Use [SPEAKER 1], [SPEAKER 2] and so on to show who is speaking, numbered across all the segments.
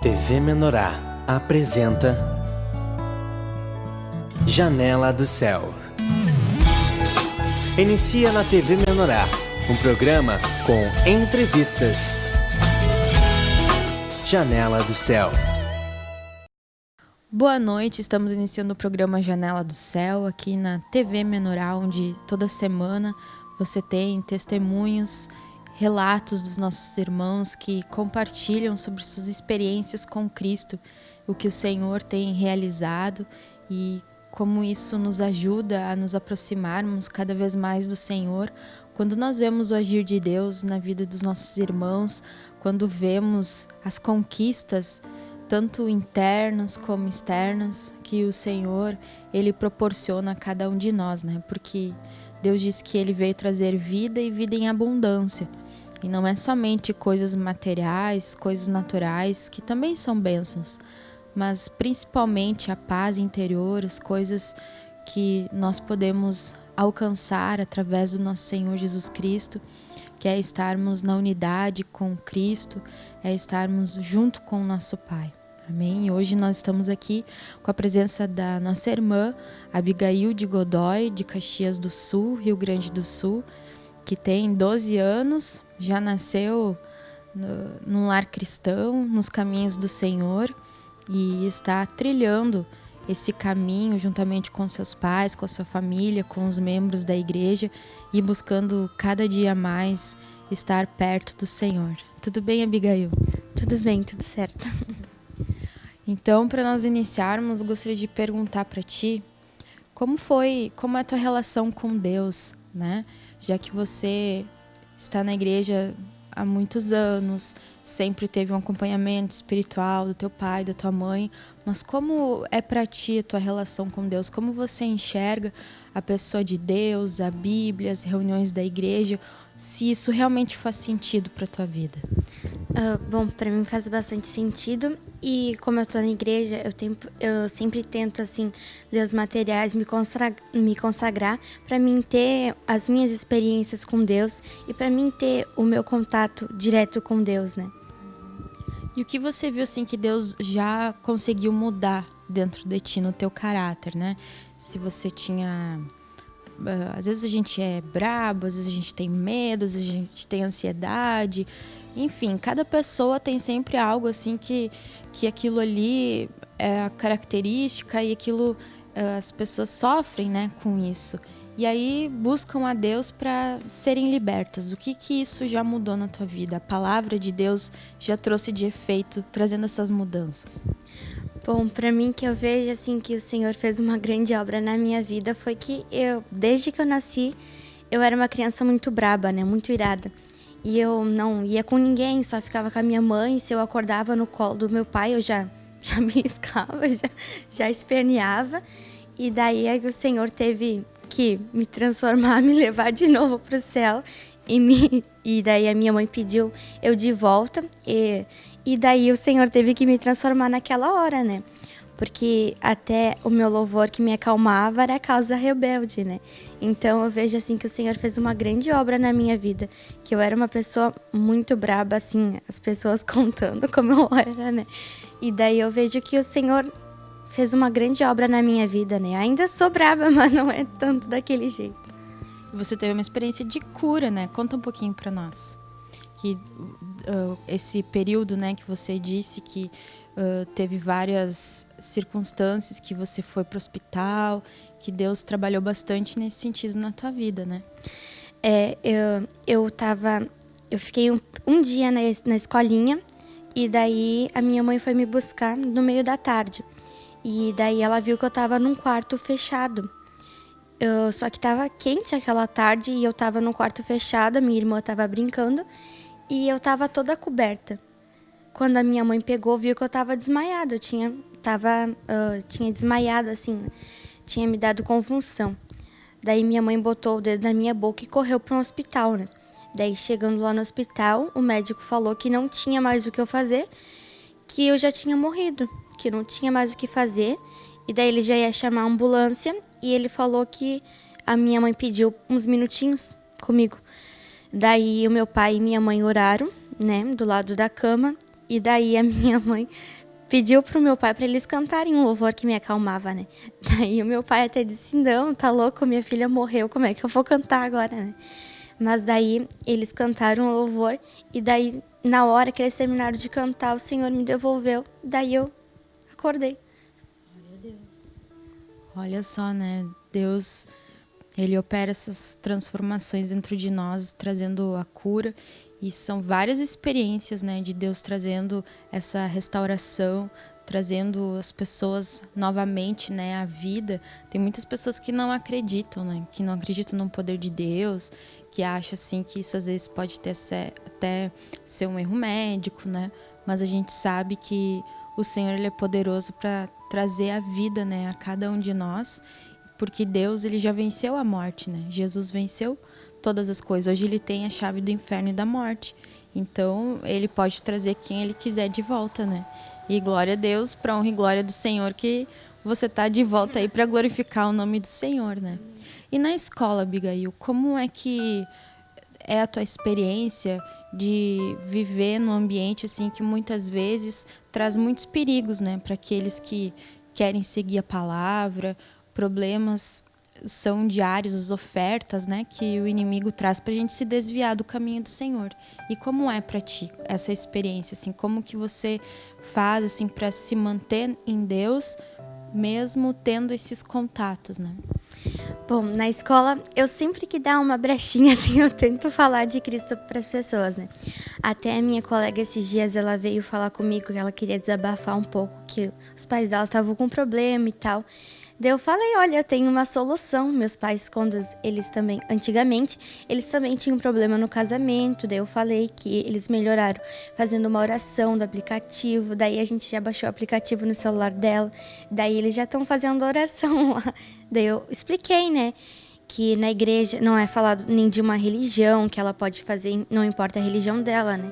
[SPEAKER 1] TV Menorá apresenta Janela do Céu. Inicia na TV Menorá, um programa com entrevistas. Janela do Céu.
[SPEAKER 2] Boa noite, estamos iniciando o programa Janela do Céu aqui na TV Menorá, onde toda semana você tem testemunhos, relatos dos nossos irmãos que compartilham sobre suas experiências com Cristo, o que o Senhor tem realizado e como isso nos ajuda a nos aproximarmos cada vez mais do Senhor. Quando nós vemos o agir de Deus na vida dos nossos irmãos, quando vemos as conquistas, tanto internas como externas, que o Senhor, Ele proporciona a cada um de nós, né? Porque Deus diz que Ele veio trazer vida e vida em abundância. E não é somente coisas materiais, coisas naturais, que também são bênçãos, mas principalmente a paz interior, as coisas que nós podemos alcançar através do nosso Senhor Jesus Cristo, que é estarmos na unidade com Cristo, é estarmos junto com o nosso Pai. Amém? E hoje nós estamos aqui com a presença da nossa irmã Abigail de Godoy, de Caxias do Sul, Rio Grande do Sul, que tem 12 anos, já nasceu num lar cristão, nos caminhos do Senhor, e está trilhando esse caminho juntamente com seus pais, com a sua família, com os membros da igreja e buscando cada dia mais estar perto do Senhor. Tudo bem, Abigail?
[SPEAKER 3] Tudo bem, tudo certo.
[SPEAKER 2] Então, para nós iniciarmos, gostaria de perguntar para ti como é a tua relação com Deus, né? Já que você está na igreja há muitos anos, sempre teve um acompanhamento espiritual do teu pai, da tua mãe, mas como é para ti a tua relação com Deus? Como você enxerga a pessoa de Deus, a Bíblia, as reuniões da igreja, se isso realmente faz sentido para tua vida?
[SPEAKER 3] Bom, para mim faz bastante sentido, e como eu tô na igreja, eu sempre tento, assim, ler os materiais, me consagrar para mim ter as minhas experiências com Deus e para mim ter o meu contato direto com Deus, né?
[SPEAKER 2] E o que você viu, assim, que Deus já conseguiu mudar dentro de ti, no teu caráter, né? Se você tinha... Às vezes a gente é brabo, às vezes a gente tem medo, às vezes a gente tem ansiedade. Enfim, cada pessoa tem sempre algo assim que aquilo ali é a característica e aquilo as pessoas sofrem, né, com isso. E aí buscam a Deus para serem libertas. O que isso já mudou na tua vida? A palavra de Deus já trouxe de efeito, trazendo essas mudanças?
[SPEAKER 3] Bom, para mim, que eu vejo assim que o Senhor fez uma grande obra na minha vida foi que desde que eu nasci, eu era uma criança muito braba, né, muito irada. E eu não ia com ninguém, só ficava com a minha mãe. Se eu acordava no colo do meu pai, eu já beliscava, já esperneava. E daí o Senhor teve que me transformar, me levar de novo pro céu. E daí a minha mãe pediu eu de volta. E daí o Senhor teve que me transformar naquela hora, né? Porque até o meu louvor que me acalmava era a causa rebelde, né? Então eu vejo assim que o Senhor fez uma grande obra na minha vida, que eu era uma pessoa muito braba, assim, as pessoas contando como eu era, né? E daí eu vejo que o Senhor fez uma grande obra na minha vida, né? Ainda sou braba, mas não é tanto daquele jeito.
[SPEAKER 2] Você teve uma experiência de cura, né? Conta um pouquinho para nós. Que esse período, né, que você disse que teve várias circunstâncias que você foi para o hospital, que Deus trabalhou bastante nesse sentido na tua vida, né?
[SPEAKER 3] Eu fiquei um dia na escolinha, e daí a minha mãe foi me buscar no meio da tarde. E daí ela viu que eu tava num quarto fechado. Só que tava quente aquela tarde e eu tava num quarto fechado, a minha irmã tava brincando e eu tava toda coberta. Quando a minha mãe pegou, viu que eu tava desmaiada. Eu tinha desmaiado, assim, tinha me dado convulsão. Daí minha mãe botou o dedo na minha boca e correu para um hospital, né? Daí chegando lá no hospital, o médico falou que não tinha mais o que eu fazer, que eu já tinha morrido, que não tinha mais o que fazer. E daí ele já ia chamar a ambulância e ele falou que a minha mãe pediu uns minutinhos comigo. Daí o meu pai e minha mãe oraram, né, do lado da cama. E daí a minha mãe pediu pro meu pai para eles cantarem um louvor que me acalmava, né? Daí o meu pai até disse, não, tá louco, minha filha morreu, como é que eu vou cantar agora, né? Mas daí eles cantaram o louvor e daí na hora que eles terminaram de cantar, o Senhor me devolveu, daí eu acordei.
[SPEAKER 2] Olha só, né? Deus, ele opera essas transformações dentro de nós, trazendo a cura. E são várias experiências, né, de Deus trazendo essa restauração, trazendo as pessoas novamente, né, à vida. Tem muitas pessoas que não acreditam, né, que não acreditam no poder de Deus, que acham assim que isso às vezes pode até ser um erro médico, né? Mas a gente sabe que o Senhor, ele é poderoso para trazer a vida, né, a cada um de nós, porque Deus, ele já venceu a morte, né? Jesus venceu todas as coisas. Hoje ele tem a chave do inferno e da morte. Então, ele pode trazer quem ele quiser de volta, né? E glória a Deus, para honra e glória do Senhor, que você tá de volta aí para glorificar o nome do Senhor, né? E na escola, Abigail, como é que é a tua experiência de viver num ambiente assim que muitas vezes traz muitos perigos, né, para aqueles que querem seguir a palavra, problemas são diários, as ofertas, né, que o inimigo traz para a gente se desviar do caminho do Senhor. E como é para ti essa experiência, assim, como que você faz assim para se manter em Deus, mesmo tendo esses contatos, né?
[SPEAKER 3] Bom, na escola, eu sempre que dá uma brechinha, assim, eu tento falar de Cristo para as pessoas, né? Até a minha colega, esses dias, ela veio falar comigo que ela queria desabafar um pouco, que os pais dela estavam com problema e tal. Daí eu falei, olha, eu tenho uma solução. Meus pais, quando eles também, antigamente, eles também tinham problema no casamento. Daí eu falei que eles melhoraram fazendo uma oração do aplicativo. Daí a gente já baixou o aplicativo no celular dela. Daí eles já estão fazendo oração lá. Daí eu expliquei, né, que na igreja não é falado nem de uma religião, que ela pode fazer, não importa a religião dela, né.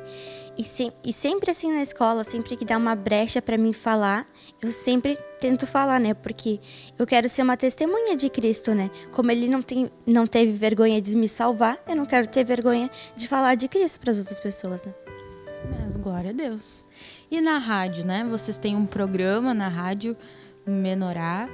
[SPEAKER 3] E sempre assim na escola, sempre que dá uma brecha para mim falar, eu sempre tento falar, né? Porque eu quero ser uma testemunha de Cristo, né? Como ele não teve vergonha de me salvar, eu não quero ter vergonha de falar de Cristo para as outras pessoas, né?
[SPEAKER 2] Isso mesmo, glória a Deus. E na rádio, né? Vocês têm um programa na rádio Menorá.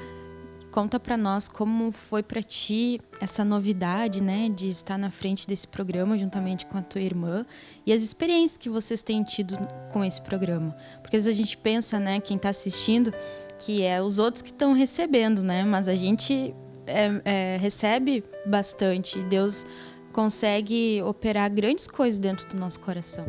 [SPEAKER 2] Conta para nós como foi para ti essa novidade, né, de estar na frente desse programa juntamente com a tua irmã e as experiências que vocês têm tido com esse programa. Porque às vezes a gente pensa, né, quem está assistindo, que é os outros que estão recebendo, né, mas a gente recebe bastante. Deus consegue operar grandes coisas dentro do nosso coração.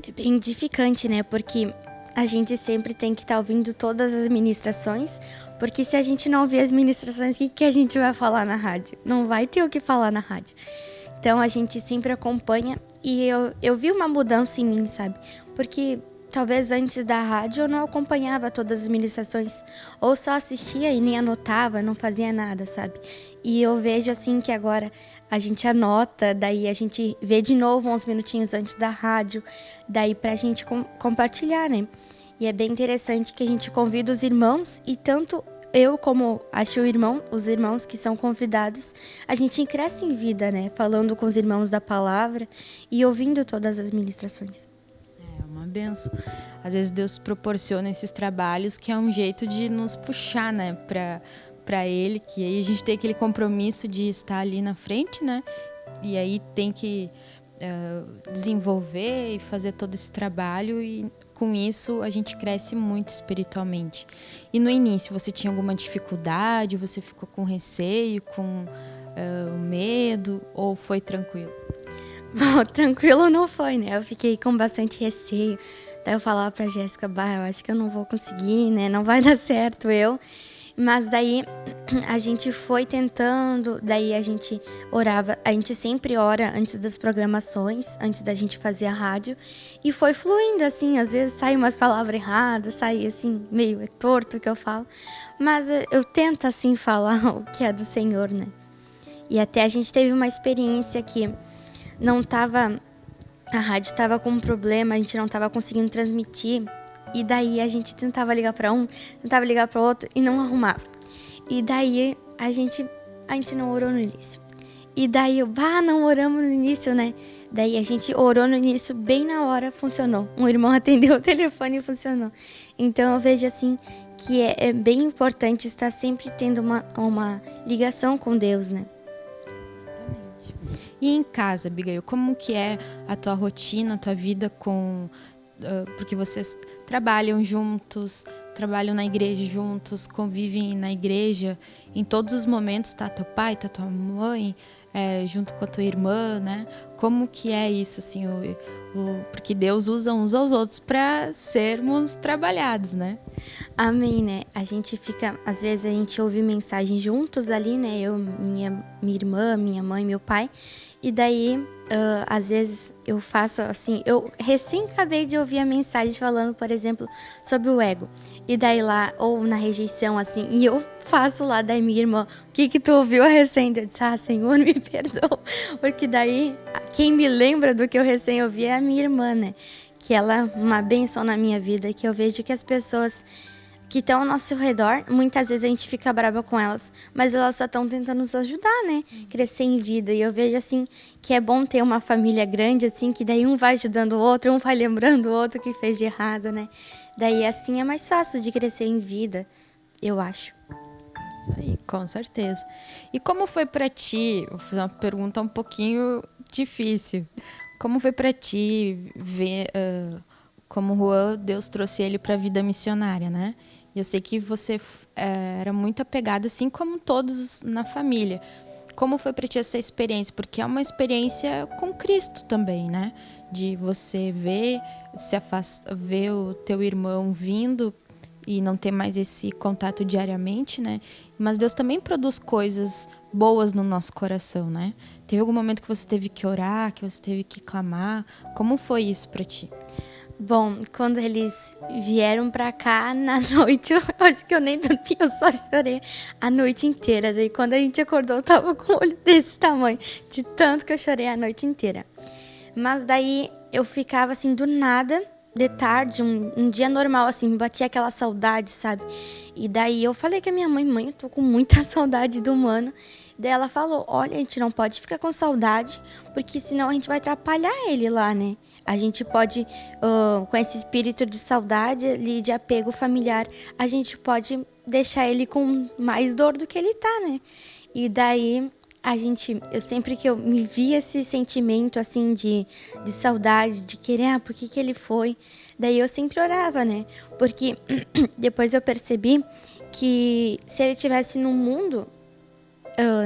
[SPEAKER 3] É bem edificante, né, porque a gente sempre tem que estar ouvindo todas as ministrações, porque se a gente não ouvir as ministrações, o que a gente vai falar na rádio? Não vai ter o que falar na rádio. Então a gente sempre acompanha e eu vi uma mudança em mim, sabe? Porque talvez antes da rádio eu não acompanhava todas as ministrações, ou só assistia e nem anotava, não fazia nada, sabe? E eu vejo assim que agora a gente anota, daí a gente vê de novo uns minutinhos antes da rádio, daí pra gente compartilhar, né? E é bem interessante que a gente convida os irmãos e tanto eu como acho os irmãos que são convidados, a gente cresce em vida, né? Falando com os irmãos da palavra e ouvindo todas as ministrações.
[SPEAKER 2] É uma benção. Às vezes Deus proporciona esses trabalhos que é um jeito de nos puxar, né, para Ele, que aí a gente tem aquele compromisso de estar ali na frente, né? E aí tem que desenvolver e fazer todo esse trabalho e com isso a gente cresce muito espiritualmente. E no início você tinha alguma dificuldade, você ficou com receio, com medo ou foi tranquilo?
[SPEAKER 3] Bom, tranquilo não foi, né? Eu fiquei com bastante receio. Daí eu falava pra Jéssica, eu acho que eu não vou conseguir, né? Não vai dar certo Mas daí a gente foi tentando, daí a gente orava, a gente sempre ora antes das programações, antes da gente fazer a rádio, e foi fluindo assim, às vezes sai umas palavras erradas, sai assim, meio torto o que eu falo, mas eu tento assim falar o que é do Senhor, né? E até a gente teve uma experiência que a rádio tava com um problema, a gente não tava conseguindo transmitir. E daí a gente tentava ligar para um, tentava ligar para outro e não arrumava. E daí a gente não orou no início. E daí não oramos no início, né? Daí a gente orou no início, bem na hora funcionou. Um irmão atendeu o telefone e funcionou. Então eu vejo assim que é bem importante estar sempre tendo uma ligação com Deus, né?
[SPEAKER 2] E em casa, Abigail, como que é a tua rotina, a tua vida com... porque vocês trabalham juntos, trabalham na igreja juntos, convivem na igreja em todos os momentos, tá teu pai, tá tua mãe, junto com a tua irmã, né? Como que é isso, assim, porque Deus usa uns aos outros para sermos trabalhados, né?
[SPEAKER 3] Amém, né? A gente fica, às vezes a gente ouve mensagem juntos ali, né? Eu, minha irmã, minha mãe, meu pai. E daí, às vezes eu faço assim, eu recém acabei de ouvir a mensagem falando, por exemplo, sobre o ego. E daí lá, ou na rejeição, assim, e eu faço lá da minha irmã, o que tu ouviu recém? Eu disse, Senhor, me perdoa. Porque daí, quem me lembra do que eu recém ouvi é a minha irmã, né? Que ela é uma bênção na minha vida, que eu vejo que as pessoas que estão ao nosso redor, muitas vezes a gente fica brava com elas, mas elas só estão tentando nos ajudar, né? Crescer em vida. E eu vejo, assim, que é bom ter uma família grande, assim, que daí um vai ajudando o outro, um vai lembrando o outro que fez de errado, né? Daí, assim, é mais fácil de crescer em vida, eu acho.
[SPEAKER 2] Isso aí, com certeza. E como foi pra ti, vou fazer uma pergunta um pouquinho difícil, como foi pra ti ver como Juan, Deus trouxe ele pra vida missionária, né? E eu sei que você era muito apegada, assim como todos na família. Como foi pra ti essa experiência? Porque é uma experiência com Cristo também, né? De você ver o teu irmão vindo e não ter mais esse contato diariamente, né? Mas Deus também produz coisas boas no nosso coração, né? Teve algum momento que você teve que orar, que você teve que clamar? Como foi isso pra ti?
[SPEAKER 3] Bom, quando eles vieram pra cá, na noite, eu acho que eu nem dormi, eu só chorei a noite inteira. Daí quando a gente acordou, eu tava com o olho desse tamanho, de tanto que eu chorei a noite inteira. Mas daí eu ficava assim, do nada, de tarde, um dia normal, assim, me batia aquela saudade, sabe? E daí eu falei com a minha mãe, eu tô com muita saudade do mano. Daí ela falou, olha, a gente não pode ficar com saudade, porque senão a gente vai atrapalhar ele lá, né? A gente pode, com esse espírito de saudade e de apego familiar, a gente pode deixar ele com mais dor do que ele tá, né? E daí, eu sempre que eu me via esse sentimento, assim, de saudade, de querer, por que ele foi? Daí eu sempre orava, né? Porque depois eu percebi que se ele estivesse no mundo,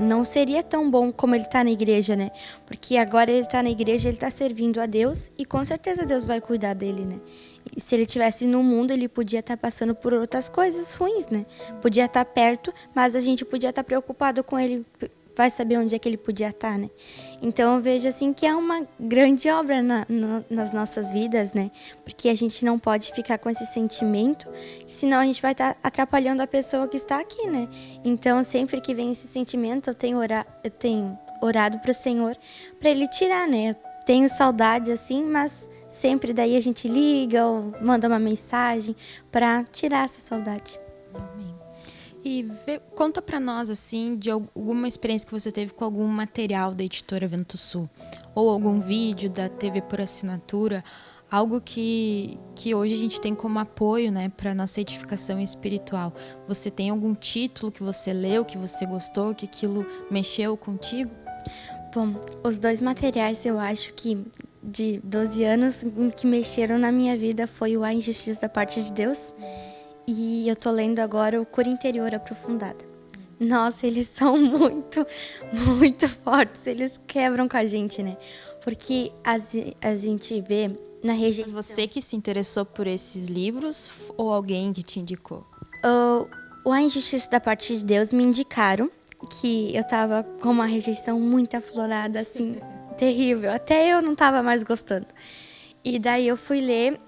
[SPEAKER 3] não seria tão bom como ele tá na igreja, né? Porque agora ele tá na igreja, ele tá servindo a Deus e com certeza Deus vai cuidar dele, né? E se ele estivesse no mundo, ele podia estar passando por outras coisas ruins, né? Podia estar perto, mas a gente podia estar preocupado com ele, vai saber onde é que ele podia estar, né? Então eu vejo assim que é uma grande obra nas nossas vidas, né? Porque a gente não pode ficar com esse sentimento, senão a gente vai estar atrapalhando a pessoa que está aqui, né? Então sempre que vem esse sentimento, eu tenho orado para o Senhor para Ele tirar, né? Eu tenho saudade assim, mas sempre daí a gente liga ou manda uma mensagem para tirar essa saudade.
[SPEAKER 2] Amém. E conta pra nós, assim, de alguma experiência que você teve com algum material da editora Vento Sul, ou algum vídeo da TV por assinatura, algo que hoje a gente tem como apoio, né, para nossa edificação espiritual. Você tem algum título que você leu, que você gostou, que aquilo mexeu contigo?
[SPEAKER 3] Bom, os dois materiais eu acho que de 12 anos que mexeram na minha vida foi o A Injustiça da Parte de Deus. E eu tô lendo agora o Cura Interior Aprofundada. Nossa, eles são muito, muito fortes. Eles quebram com a gente, né? Porque a gente vê na rejeição...
[SPEAKER 2] Você que se interessou por esses livros ou alguém que te indicou?
[SPEAKER 3] O A Injustiça da Parte de Deus me indicaram que eu tava com uma rejeição muito aflorada, assim, terrível. Até eu não tava mais gostando. E daí eu fui ler...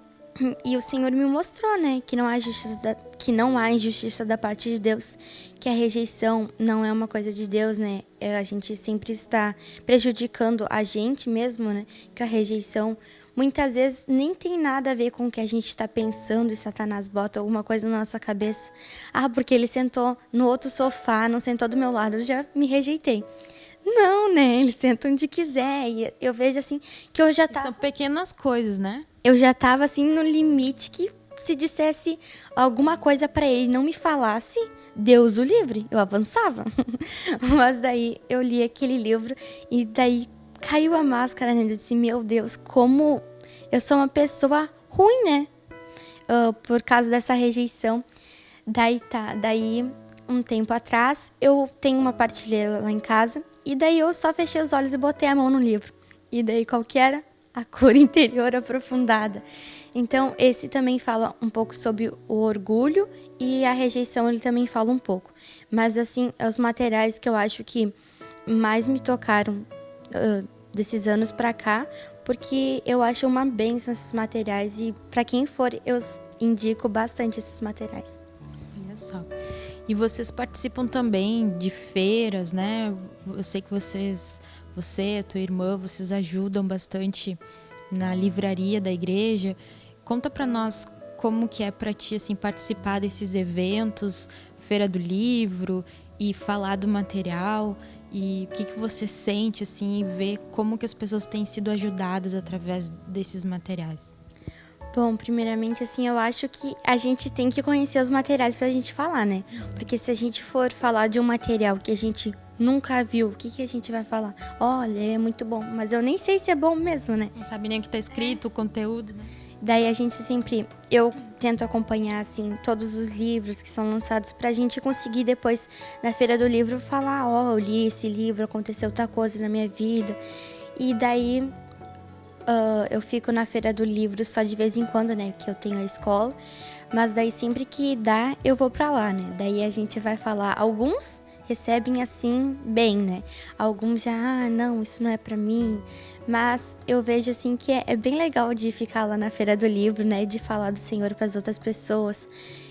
[SPEAKER 3] E o Senhor me mostrou, né, que não há injustiça da parte de Deus, que a rejeição não é uma coisa de Deus, né? A gente sempre está prejudicando a gente mesmo, né? Que a rejeição muitas vezes nem tem nada a ver com o que a gente está pensando e Satanás bota alguma coisa na nossa cabeça. Porque ele sentou no outro sofá, não sentou do meu lado, eu já me rejeitei. Não, né? Ele senta onde quiser. E eu vejo assim que eu já
[SPEAKER 2] São pequenas coisas, né?
[SPEAKER 3] eu já tava assim no limite que se dissesse alguma coisa pra ele e não me falasse, Deus o livre, eu avançava. Mas daí eu li aquele livro e daí caiu a máscara, né? Eu disse, meu Deus, como eu sou uma pessoa ruim, né? Por causa dessa rejeição. Daí um tempo atrás eu tenho uma partilheira lá em casa e daí eu só fechei os olhos e botei a mão no livro. E daí qual que era? A cura interior aprofundada. Então, esse também fala um pouco sobre o orgulho e a rejeição, ele também fala um pouco. Mas, assim, os materiais que eu acho que mais me tocaram desses anos pra cá, porque eu acho uma bênção esses materiais e pra quem for, eu indico bastante esses materiais.
[SPEAKER 2] Olha só. E vocês participam também de feiras, né? Eu sei que você, tua irmã, vocês ajudam bastante na livraria da igreja. Conta pra nós como que é pra ti, assim, participar desses eventos, Feira do Livro, e falar do material, e o que você sente, assim, e ver como que as pessoas têm sido ajudadas através desses materiais.
[SPEAKER 3] Bom, primeiramente, assim, eu acho que a gente tem que conhecer os materiais pra gente falar, né? Porque se a gente for falar de um material que a gente nunca viu, o que a gente vai falar? Olha, é muito bom, mas eu nem sei se é bom mesmo, né?
[SPEAKER 2] Não sabe nem o que tá escrito, o conteúdo, né?
[SPEAKER 3] Daí a gente eu tento acompanhar, assim, todos os livros que são lançados pra gente conseguir depois, na Feira do Livro, falar, eu li esse livro, aconteceu outra coisa na minha vida. E daí eu fico na Feira do Livro só de vez em quando, né, que eu tenho a escola. Mas daí sempre que dá, eu vou pra lá, né. Daí a gente vai falar, alguns recebem assim bem, né? Alguns já, não, isso não é pra mim. Mas eu vejo assim que é bem legal de ficar lá na Feira do Livro, né? De falar do Senhor para as outras pessoas.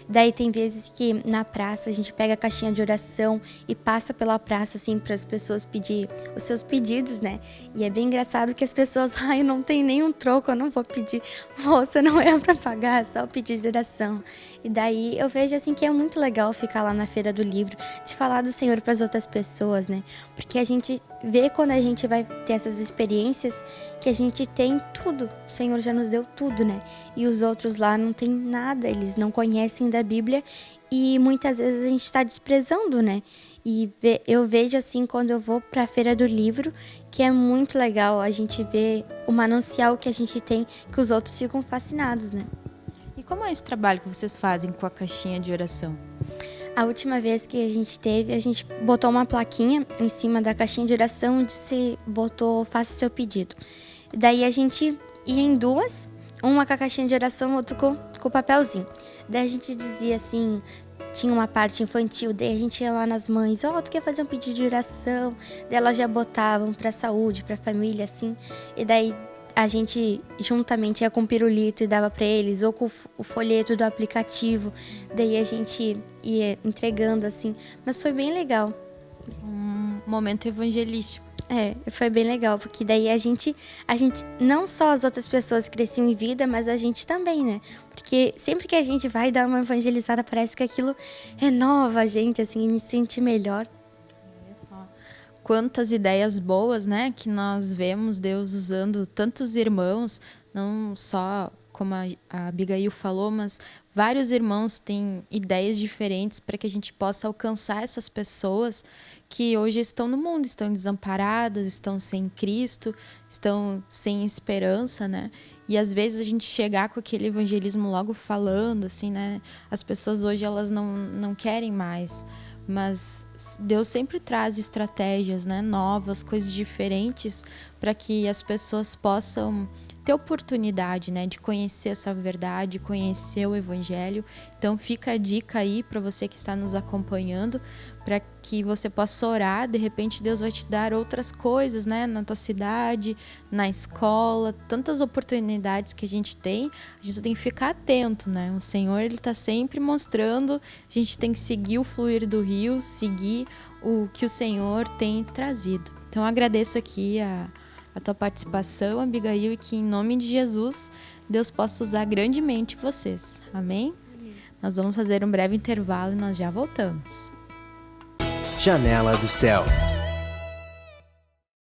[SPEAKER 3] Daí tem vezes que na praça a gente pega a caixinha de oração e passa pela praça assim para as pessoas pedir os seus pedidos, né? E é bem engraçado que as pessoas, eu não tenho nenhum troco, eu não vou pedir. Moça, não é para pagar, é só pedir de oração. E daí eu vejo assim que é muito legal ficar lá na Feira do Livro, de falar do Senhor para as outras pessoas, né? Porque a gente vê quando a gente vai ter essas experiências que a gente tem tudo. O Senhor já nos deu tudo, né? E os outros lá não tem nada, eles não conhecem da Bíblia e muitas vezes a gente está desprezando, né? E eu vejo assim quando eu vou para a Feira do Livro que é muito legal a gente ver o manancial que a gente tem, que os outros ficam fascinados, né?
[SPEAKER 2] E como é esse trabalho que vocês fazem com a caixinha de oração?
[SPEAKER 3] A última vez que a gente botou uma plaquinha em cima da caixinha de oração onde se botou faça seu pedido. Daí a gente ia em duas, uma com a caixinha de oração, outra com o papelzinho. Daí a gente dizia assim, tinha uma parte infantil, daí a gente ia lá nas mães, tu quer fazer um pedido de oração? Daí elas já botavam pra saúde, pra família, assim. E daí a gente juntamente ia com o pirulito e dava pra eles, ou com o folheto do aplicativo. Daí a gente ia entregando, assim. Mas foi bem legal.
[SPEAKER 2] Um momento evangelístico.
[SPEAKER 3] Foi bem legal, porque daí a gente, não só as outras pessoas cresciam em vida, mas a gente também, né? Porque sempre que a gente vai dar uma evangelizada, parece que aquilo renova a gente, assim, a gente se sente melhor.
[SPEAKER 2] Olha só. Quantas ideias boas, né? Que nós vemos Deus usando tantos irmãos, não só como a Abigail falou, mas vários irmãos têm ideias diferentes para que a gente possa alcançar essas pessoas que hoje estão no mundo, estão desamparadas, estão sem Cristo, estão sem esperança, né? E às vezes a gente chegar com aquele evangelismo logo falando, assim, né? As pessoas hoje, elas não querem mais. Mas Deus sempre traz estratégias, né, novas, coisas diferentes para que as pessoas possam ter oportunidade, né, de conhecer essa verdade, conhecer o Evangelho. Então fica a dica aí para você que está nos acompanhando, para que você possa orar. De repente Deus vai te dar outras coisas, né, na tua cidade, na escola, tantas oportunidades que a gente tem. A gente tem que ficar atento, né? O Senhor, ele está sempre mostrando. A gente tem que seguir o fluir do rio, seguir o que o Senhor tem trazido. Então eu agradeço aqui a tua participação, Abigail, e que em nome de Jesus Deus possa usar grandemente vocês. Amém? Nós vamos fazer um breve intervalo e nós já voltamos.
[SPEAKER 1] Janela do Céu.